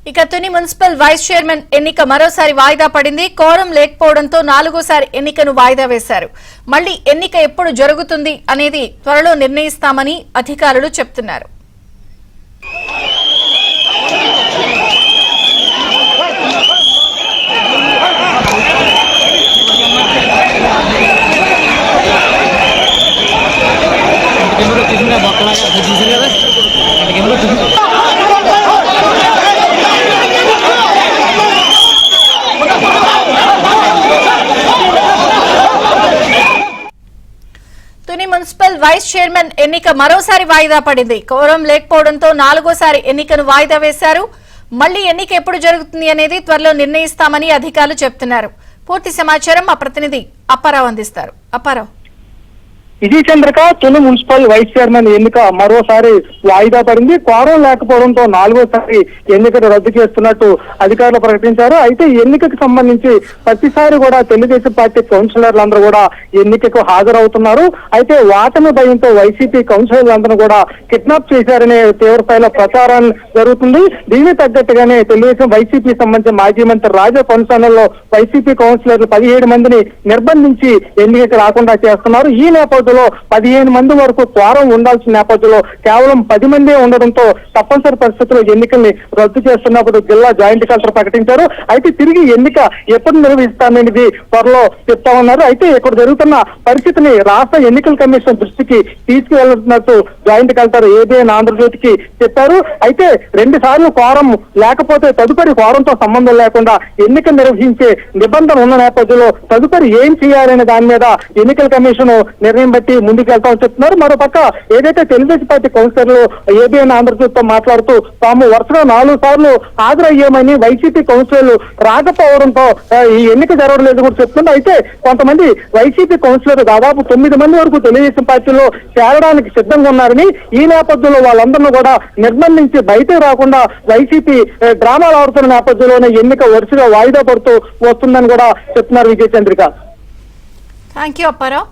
ఇక Tuni municipal vice chairman ఎన్నిక మరోసారి వాయిదా పడింది. కోరం లేకపోవడంతో 4గోసారి ఎన్నికను వాయిదా వేశారు. మళ్లీ ఎన్నిక ఎప్పుడు జరుగుతుంది అనేది త్వరలో నిర్ణయిస్తామని అధికారులు చెప్తున్నారు. తుని మున్సిపల్ వైస్ చైర్మన్ ఎన్నిక మరోసారి వాయిదా పడింది. కోరం లేకపోవడంతో 4గోసారి ఎన్నికను వాయిదా వేశారు. మళ్లీ ఎన్నిక ఎప్పుడు జరుగుతుంది అనేది త్వరలో నిర్ణయిస్తామని అధికారులు చెప్తున్నారు. పూర్తి సమాచారం మా ప్రతినిధి అప్పారావు అందిస్తారు. అప్పారావు. ఇది Chandrika, Tuni municipal vice chairman ఎన్నిక మరోసారి వాయిదా పడింది. కోరం లేకపోవడంతో 4గోసారి ఎన్నికను రద్దు చేస్తున్నట్టు అధికారులు ప్రకటించారు. అయితే ఎన్నికకు సంబంధించి ప్రతిసారి కూడా తెలుగుదేశం పార్టీ కౌన్సిలర్లందరూ కూడా ఎన్నికకు హాజరవుతున్నారు. అయితే వాటమి భయంతో వైసీపీ కౌన్సిలర్లందరూ కూడా కిడ్నాప్ చేశారనే తీవ్ర స్థాయిలో ప్రచారం జరుగుతుంది. దీనికి తగ్గట్టుగానే తెలుగుదేశం వైసీపీ సంబంధించిన మాజీ మంత్రి రాజా కొనసాగంలో వైసీపీ కౌన్సిలర్లు 17 మందిని నిర్బంధించి ఎన్నికకు రాకుండా చేస్తున్నారు. ఈ నేపథ్యంలో 15 మంది వరకు క్వారం ఉండాల్సిన నేపథ్యంలో కేవలం 10 మందే ఉండడంతో తప్పనిసరి పరిస్థితుల్లో ఎన్నికల్ని రద్దు చేస్తున్నప్పుడు జిల్లా జాయింట్ కలెక్టర్ ప్రకటించారు. అయితే తిరిగి ఎన్నిక ఎప్పుడు నిర్వహిస్తామనేది త్వరలో చెప్తామన్నారు. అయితే ఇక్కడ జరుగుతున్న పరిస్థితిని రాష్ట్ర ఎన్నికల కమిషన్ దృష్టికి తీసుకువెళ్తున్నట్టు జాయింట్ కలెక్టర్ ఏబిఎన్ ఆంధ్రజ్యోతికి చెప్పారు. అయితే 2 సార్లు క్వారం లేకపోతే తదుపరి క్వారంతో సంబంధం లేకుండా ఎన్నిక నిర్వహించే నిబంధన ఉన్న నేపథ్యంలో తదుపరి ఏం చేయాలనే దాని మీద ఎన్నికల కమిషన్ నిర్ణయం బట్టి ముందుకు వెళ్తామని చెప్తున్నారు. మరోపక్క ఏదైతే తెలుగుదేశం పార్టీ కౌన్సిలర్లు ఏబిఎన్ ఆంధ్రజ్యోతితో మాట్లాడుతూ తాము వరుసగా 4 సార్లు హాజరయ్యామని వైసీపీ కౌన్సిలర్లు రాకపోవడంతో ఈ ఎన్నిక జరగలేదు కూడా చెప్తున్నారు. అయితే కొంతమంది వైసీపీ కౌన్సిలర్లు దాదాపు 9 మంది వరకు తెలుగుదేశం పార్టీలో చేరడానికి సిద్ధంగా ఉన్నారని, ఈ నేపథ్యంలో వాళ్ళందరినీ కూడా నిర్బంధించి బయటకు రాకుండా వైసీపీ డ్రామాలు ఆడుతున్న నేపథ్యంలోనే ఎన్నిక వరుసగా వాయిదా పడుతూ వస్తుందని కూడా చెప్తున్నారు విజయ చంద్రిక. Thank you Apparao.